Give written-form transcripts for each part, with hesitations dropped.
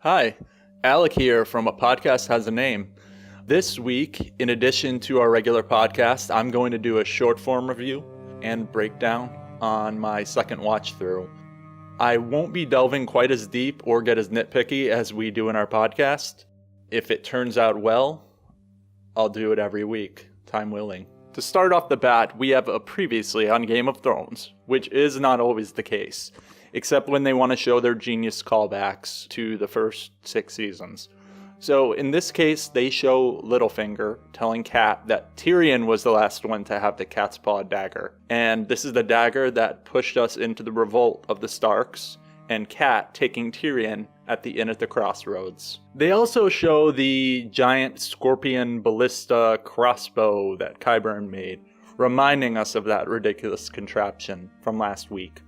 Hi, Alec here from A Podcast Has a Name. This week, in addition to our regular podcast, I'm going to do a short form review and breakdown on my second watch through. I won't be delving quite as deep or get as nitpicky as we do in our podcast. If it turns out well, I'll do it every week, time willing. To start off the bat, we have a previously on Game of Thrones, which is not always the case, except when they want to show their genius callbacks to the first 6 seasons. So in this case, they show Littlefinger telling Cat that Tyrion was the last one to have the cat's paw dagger. And this is the dagger that pushed us into the revolt of the Starks, and Cat taking Tyrion at the inn at the crossroads. They also show the giant scorpion ballista crossbow that Qyburn made, reminding us of that ridiculous contraption from last week.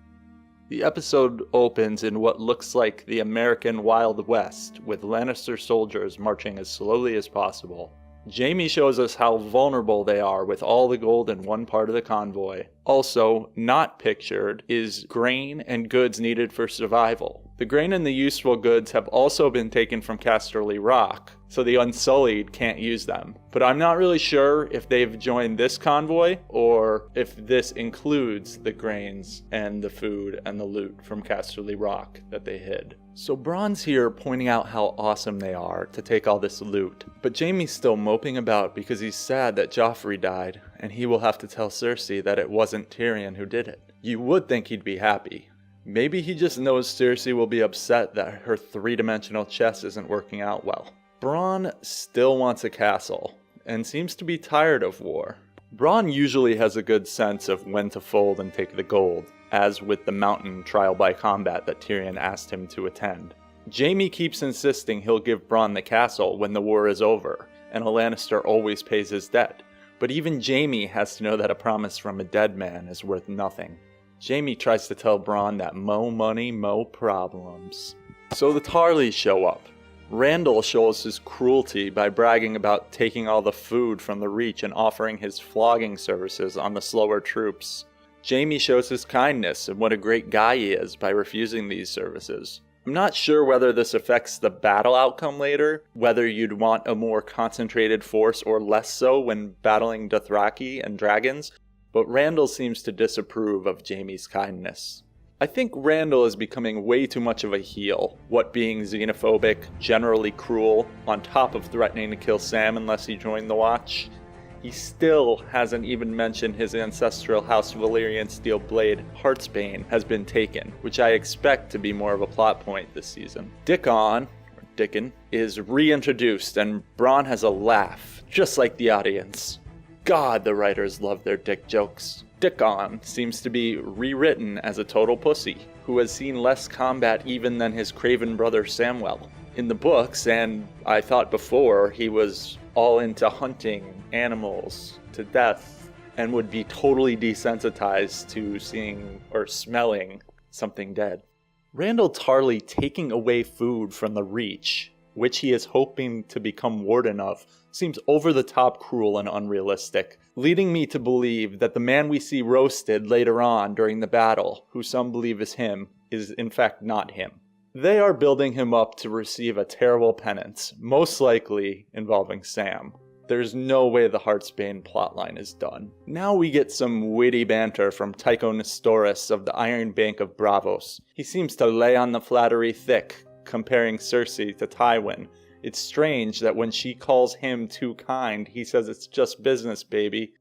The episode opens in what looks like the American Wild West, with Lannister soldiers marching as slowly as possible. Jaime shows us how vulnerable they are with all the gold in one part of the convoy. Also, not pictured is grain and goods needed for survival. The grain and the useful goods have also been taken from Casterly Rock, so the Unsullied can't use them. But I'm not really sure if they've joined this convoy, or if this includes the grains and the food and the loot from Casterly Rock that they hid. So Bronn's here pointing out how awesome they are to take all this loot, but Jaime's still moping about because he's sad that Joffrey died, and he will have to tell Cersei that it wasn't Tyrion who did it. You would think he'd be happy. Maybe he just knows Cersei will be upset that her three-dimensional chess isn't working out well. Bronn still wants a castle, and seems to be tired of war. Bronn usually has a good sense of when to fold and take the gold, as with the mountain trial by combat that Tyrion asked him to attend. Jaime keeps insisting he'll give Bronn the castle when the war is over, and a Lannister always pays his debt. But even Jaime has to know that a promise from a dead man is worth nothing. Jaime tries to tell Bronn that mo money, mo problems. So the Tarleys show up. Randall shows his cruelty by bragging about taking all the food from the Reach and offering his flogging services on the slower troops. Jaime shows his kindness and what a great guy he is by refusing these services. I'm not sure whether this affects the battle outcome later, whether you'd want a more concentrated force or less so when battling Dothraki and dragons, but Randall seems to disapprove of Jaime's kindness. I think Randall is becoming way too much of a heel, what being xenophobic, generally cruel, on top of threatening to kill Sam unless he joined the Watch. He still hasn't even mentioned his ancestral House Valyrian steel blade, Heartsbane, has been taken, which I expect to be more of a plot point this season. Dickon is reintroduced, and Bronn has a laugh, just like the audience. God, the writers love their dick jokes. Dickon seems to be rewritten as a total pussy, who has seen less combat even than his craven brother Samwell. In the books, and I thought before, he was all into hunting animals to death, and would be totally desensitized to seeing or smelling something dead. Randall Tarley taking away food from the Reach, which he is hoping to become warden of, seems over-the-top cruel and unrealistic, leading me to believe that the man we see roasted later on during the battle, who some believe is him, is in fact not him. They are building him up to receive a terrible penance, most likely involving Sam. There's no way the Heartsbane plotline is done. Now we get some witty banter from Tycho Nestoris of the Iron Bank of Braavos. He seems to lay on the flattery thick, comparing Cersei to Tywin. It's strange that when she calls him too kind, he says it's just business, baby.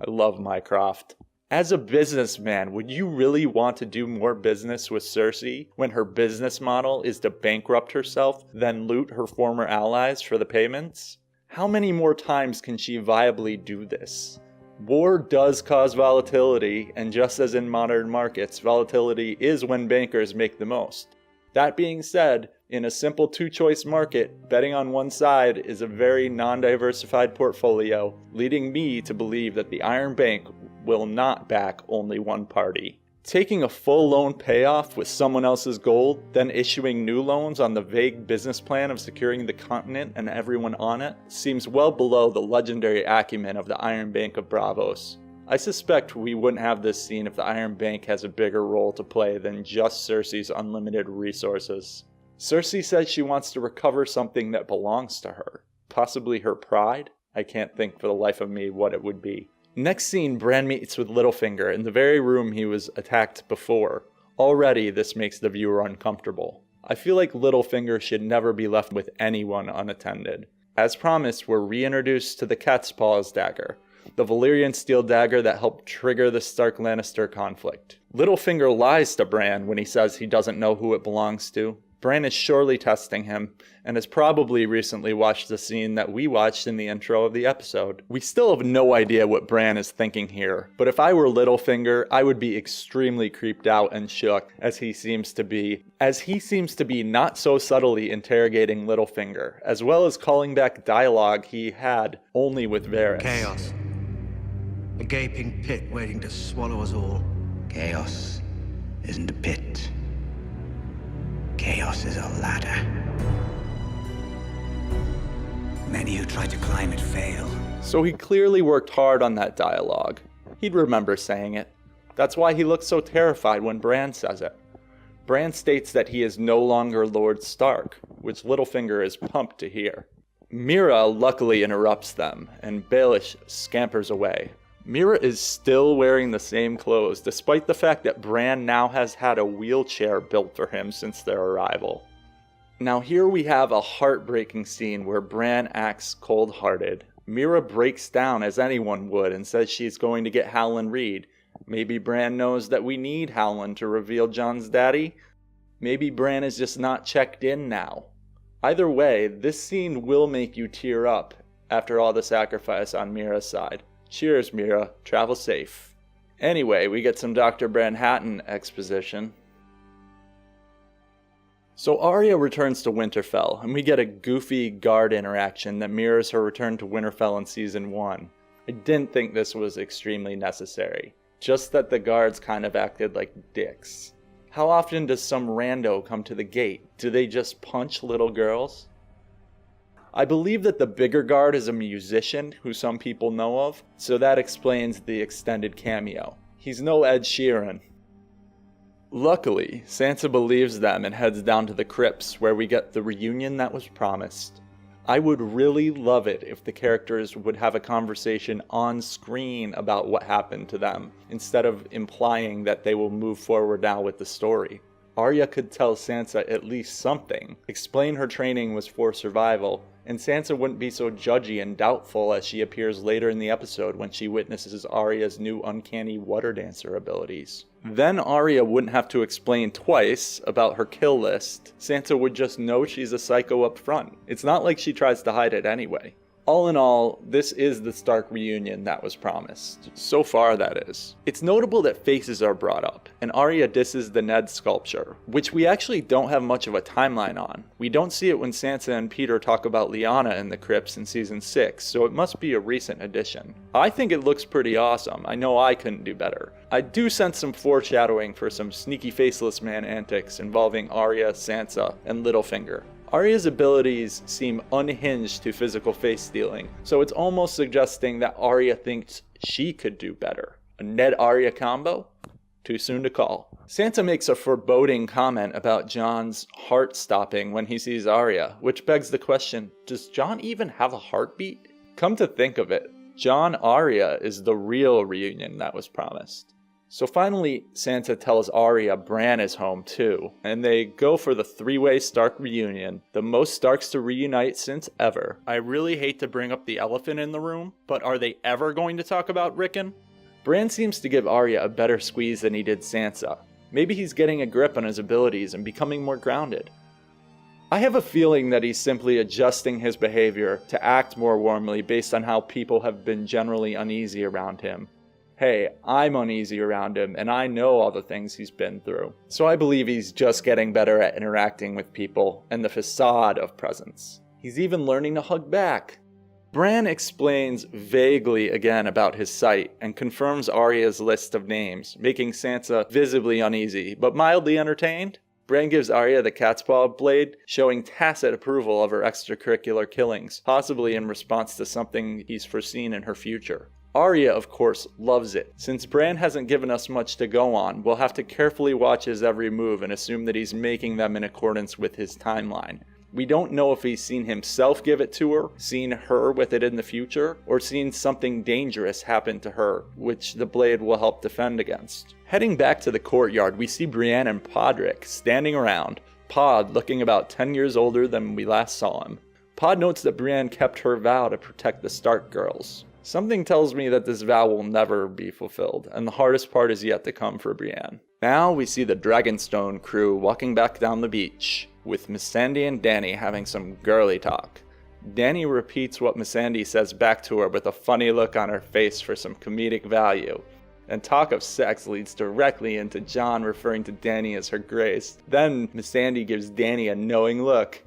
I love Mycroft. As a businessman, would you really want to do more business with Cersei when her business model is to bankrupt herself, then loot her former allies for the payments? How many more times can she viably do this? War does cause volatility, and just as in modern markets, volatility is when bankers make the most. That being said, in a simple two-choice market, betting on one side is a very non-diversified portfolio, leading me to believe that the Iron Bank will not back only one party. Taking a full loan payoff with someone else's gold, then issuing new loans on the vague business plan of securing the continent and everyone on it, seems well below the legendary acumen of the Iron Bank of Braavos. I suspect we wouldn't have this scene if the Iron Bank has a bigger role to play than just Cersei's unlimited resources. Cersei says she wants to recover something that belongs to her. Possibly her pride? I can't think for the life of me what it would be. Next scene, Bran meets with Littlefinger in the very room he was attacked before. Already, this makes the viewer uncomfortable. I feel like Littlefinger should never be left with anyone unattended. As promised, we're reintroduced to the Cat's Paws dagger, the Valyrian steel dagger that helped trigger the Stark-Lannister conflict. Littlefinger lies to Bran when he says he doesn't know who it belongs to. Bran is surely testing him, and has probably recently watched the scene that we watched in the intro of the episode. We still have no idea what Bran is thinking here, but if I were Littlefinger, I would be extremely creeped out and shook, as he seems to be not so subtly interrogating Littlefinger, as well as calling back dialogue he had only with Varys. Chaos. A gaping pit waiting to swallow us all. Chaos isn't a pit. Chaos is a ladder. Many who try to climb it fail. So he clearly worked hard on that dialogue. He'd remember saying it. That's why he looks so terrified when Bran says it. Bran states that he is no longer Lord Stark, which Littlefinger is pumped to hear. Mira luckily interrupts them, and Baelish scampers away. Mira is still wearing the same clothes, despite the fact that Bran now has had a wheelchair built for him since their arrival. Now here we have a heartbreaking scene where Bran acts cold-hearted. Mira breaks down as anyone would and says she's going to get Howland Reed. Maybe Bran knows that we need Howland to reveal Jon's daddy. Maybe Bran is just not checked in now. Either way, this scene will make you tear up after all the sacrifice on Mira's side. Cheers, Mira. Travel safe. Anyway, we get some Dr. Bran Hatton exposition. So Arya returns to Winterfell, and we get a goofy guard interaction that mirrors her return to Winterfell in Season 1. I didn't think this was extremely necessary, just that the guards kind of acted like dicks. How often does some rando come to the gate? Do they just punch little girls? I believe that the bigger guard is a musician who some people know of, so that explains the extended cameo. He's no Ed Sheeran. Luckily, Sansa believes them and heads down to the crypts where we get the reunion that was promised. I would really love it if the characters would have a conversation on screen about what happened to them, instead of implying that they will move forward now with the story. Arya could tell Sansa at least something, explain her training was for survival, and Sansa wouldn't be so judgy and doubtful as she appears later in the episode when she witnesses Arya's new uncanny water dancer abilities. Then Arya wouldn't have to explain twice about her kill list. Sansa would just know she's a psycho up front. It's not like she tries to hide it anyway. All in all, this is the Stark reunion that was promised. So far, that is. It's notable that faces are brought up, and Arya disses the Ned sculpture, which we actually don't have much of a timeline on. We don't see it when Sansa and Peter talk about Lyanna in the crypts in Season 6, so it must be a recent addition. I think it looks pretty awesome. I know I couldn't do better. I do sense some foreshadowing for some sneaky faceless man antics involving Arya, Sansa, and Littlefinger. Arya's abilities seem unhinged to physical face stealing, so it's almost suggesting that Arya thinks she could do better. A Ned-Arya combo? Too soon to call. Sansa makes a foreboding comment about Jon's heart stopping when he sees Arya, which begs the question, does Jon even have a heartbeat? Come to think of it, Jon-Arya is the real reunion that was promised. So finally, Sansa tells Arya Bran is home too, and they go for the three-way Stark reunion, the most Starks to reunite since ever. I really hate to bring up the elephant in the room, but are they ever going to talk about Rickon? Bran seems to give Arya a better squeeze than he did Sansa. Maybe he's getting a grip on his abilities and becoming more grounded. I have a feeling that he's simply adjusting his behavior to act more warmly based on how people have been generally uneasy around him. Hey, I'm uneasy around him, and I know all the things he's been through. So I believe he's just getting better at interacting with people and the facade of presence. He's even learning to hug back. Bran explains vaguely again about his sight and confirms Arya's list of names, making Sansa visibly uneasy, but mildly entertained. Bran gives Arya the cat's paw blade, showing tacit approval of her extracurricular killings, possibly in response to something he's foreseen in her future. Arya, of course, loves it. Since Bran hasn't given us much to go on, we'll have to carefully watch his every move and assume that he's making them in accordance with his timeline. We don't know if he's seen himself give it to her, seen her with it in the future, or seen something dangerous happen to her, which the blade will help defend against. Heading back to the courtyard, we see Brienne and Podrick standing around, Pod looking about 10 years older than we last saw him. Pod notes that Brienne kept her vow to protect the Stark girls. Something tells me that this vow will never be fulfilled, and the hardest part is yet to come for Brienne. Now we see the Dragonstone crew walking back down the beach, with Missandei and Dany having some girly talk. Dany repeats what Missandei says back to her with a funny look on her face for some comedic value. And talk of sex leads directly into Jon referring to Dany as her grace. Then Missandei gives Dany a knowing look.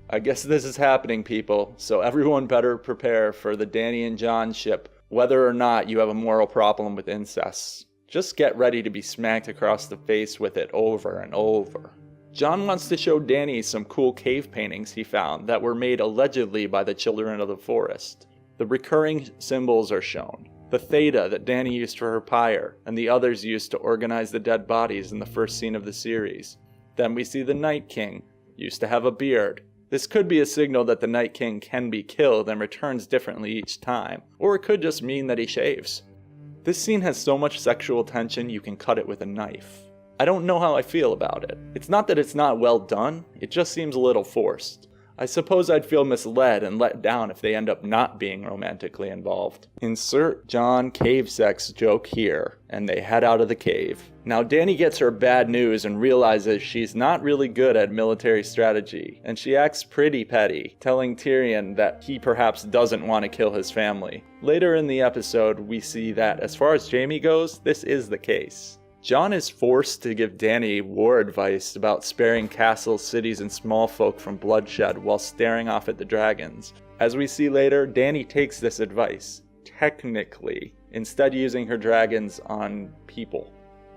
I guess this is happening, people, so everyone better prepare for the Dany and Jon ship, whether or not you have a moral problem with incest. Just get ready to be smacked across the face with it over and over. Jon wants to show Dany some cool cave paintings he found that were made allegedly by the Children of the Forest. The recurring symbols are shown. The theta that Dany used for her pyre, and the others used to organize the dead bodies in the first scene of the series. Then we see the Night King, used to have a beard. This could be a signal that the Night King can be killed and returns differently each time, or it could just mean that he shaves. This scene has so much sexual tension you can cut it with a knife. I don't know how I feel about it. It's not that it's not well done, it just seems a little forced. I suppose I'd feel misled and let down if they end up not being romantically involved. Insert Jon cave sex joke here, and they head out of the cave. Now Dany gets her bad news and realizes she's not really good at military strategy, and she acts pretty petty, telling Tyrion that he perhaps doesn't want to kill his family. Later in the episode, we see that as far as Jaime goes, this is the case. Jon is forced to give Dany war advice about sparing castles, cities, and small folk from bloodshed while staring off at the dragons. As we see later, Dany takes this advice, technically, instead using her dragons on people.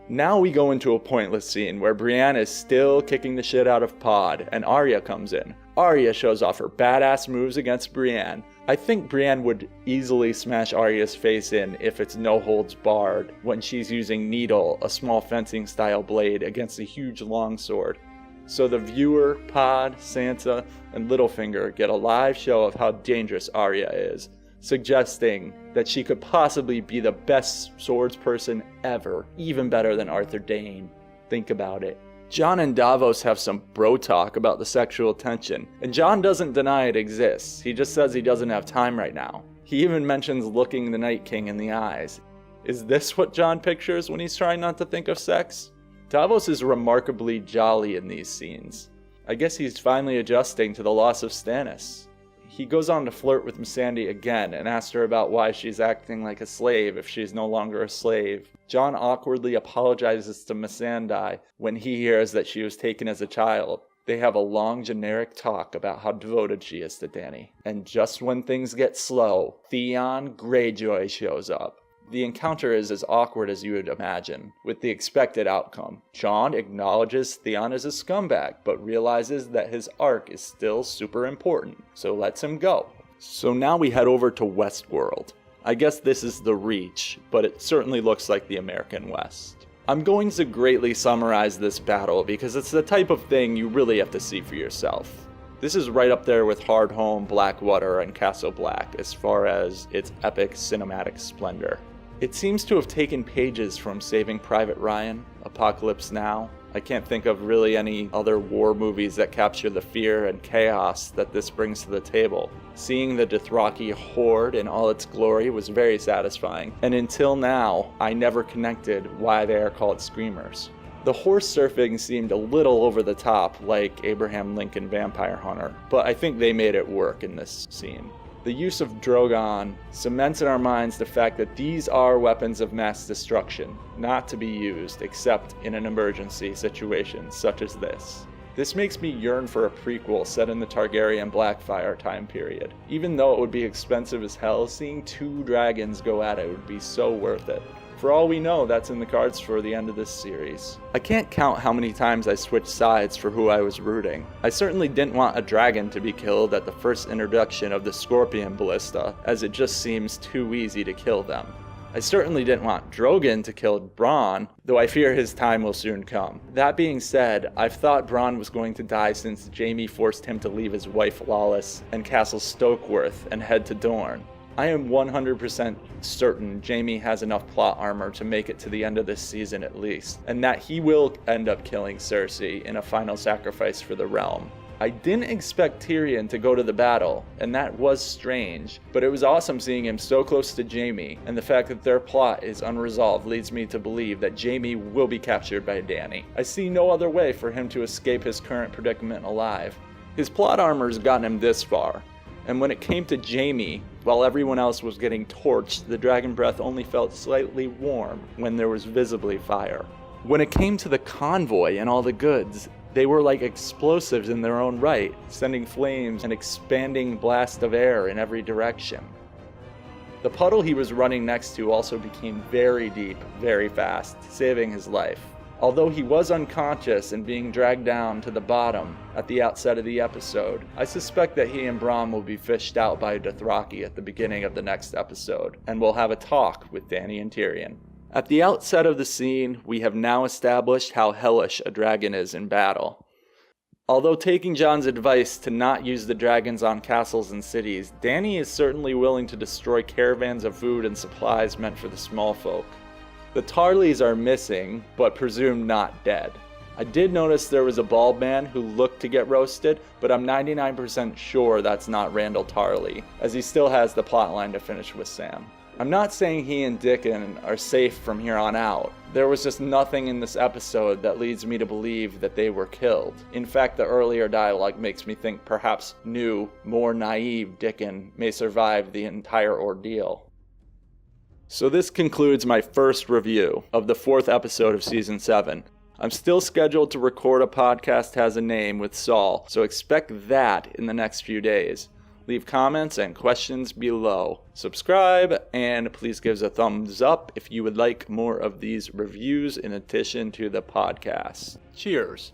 Now we go into a pointless scene where Brienne is still kicking the shit out of Pod, and Arya comes in. Arya shows off her badass moves against Brienne. I think Brienne would easily smash Arya's face in if it's no holds barred when she's using Needle, a small fencing style blade, against a huge longsword. So the viewer, Pod, Sansa, and Littlefinger get a live show of how dangerous Arya is, suggesting that she could possibly be the best swordsperson ever, even better than Arthur Dayne. Think about it. Jon and Davos have some bro talk about the sexual tension, and Jon doesn't deny it exists, he just says he doesn't have time right now. He even mentions looking the Night King in the eyes. Is this what Jon pictures when he's trying not to think of sex? Davos is remarkably jolly in these scenes. I guess he's finally adjusting to the loss of Stannis. He goes on to flirt with Missandei again and asks her about why she's acting like a slave if she's no longer a slave. Jon awkwardly apologizes to Missandei when he hears that she was taken as a child. They have a long generic talk about how devoted she is to Dany. And just when things get slow, Theon Greyjoy shows up. The encounter is as awkward as you would imagine, with the expected outcome. Jon acknowledges Theon is a scumbag, but realizes that his arc is still super important, so lets him go. So now we head over to Westworld. I guess this is the Reach, but it certainly looks like the American West. I'm going to greatly summarize this battle because it's the type of thing you really have to see for yourself. This is right up there with Hardhome, Blackwater, and Castle Black as far as its epic cinematic splendor. It seems to have taken pages from Saving Private Ryan, Apocalypse Now. I can't think of really any other war movies that capture the fear and chaos that this brings to the table. Seeing the Dothraki horde in all its glory was very satisfying, and until now, I never connected why they are called screamers. The horse surfing seemed a little over the top, like Abraham Lincoln Vampire Hunter, but I think they made it work in this scene. The use of Drogon cements in our minds the fact that these are weapons of mass destruction, not to be used except in an emergency situation such as this. This makes me yearn for a prequel set in the Targaryen Blackfyre time period. Even though it would be expensive as hell, seeing two dragons go at it would be so worth it. For all we know, that's in the cards for the end of this series. I can't count how many times I switched sides for who I was rooting. I certainly didn't want a dragon to be killed at the first introduction of the Scorpion Ballista, as it just seems too easy to kill them. I certainly didn't want Drogon to kill Bronn, though I fear his time will soon come. That being said, I've thought Bronn was going to die since Jaime forced him to leave his wife Lawless and Castle Stokeworth and head to Dorne. I am 100% certain Jaime has enough plot armor to make it to the end of this season at least, and that he will end up killing Cersei in a final sacrifice for the realm. I didn't expect Tyrion to go to the battle, and that was strange, but it was awesome seeing him so close to Jaime, and the fact that their plot is unresolved leads me to believe that Jaime will be captured by Dany. I see no other way for him to escape his current predicament alive. His plot armor's gotten him this far, and when it came to Jaime, while everyone else was getting torched, the dragon breath only felt slightly warm when there was visibly fire. When it came to the convoy and all the goods, they were like explosives in their own right, sending flames and expanding blast of air in every direction. The puddle he was running next to also became very deep, very fast, saving his life. Although he was unconscious and being dragged down to the bottom at the outset of the episode, I suspect that he and Bronn will be fished out by Dothraki at the beginning of the next episode, and will have a talk with Dany and Tyrion. At the outset of the scene, we have now established how hellish a dragon is in battle. Although taking Jon's advice to not use the dragons on castles and cities, Dany is certainly willing to destroy caravans of food and supplies meant for the small folk. The Tarleys are missing, but presumed not dead. I did notice there was a bald man who looked to get roasted, but I'm 99% sure that's not Randall Tarley, as he still has the plotline to finish with Sam. I'm not saying he and Dickon are safe from here on out. There was just nothing in this episode that leads me to believe that they were killed. In fact, the earlier dialogue makes me think perhaps new, more naive Dickon may survive the entire ordeal. So this concludes my first review of the 4th episode of Season 7. I'm still scheduled to record a podcast has a name with Saul, so expect that in the next few days. Leave comments and questions below. Subscribe, and please give us a thumbs up if you would like more of these reviews in addition to the podcast. Cheers.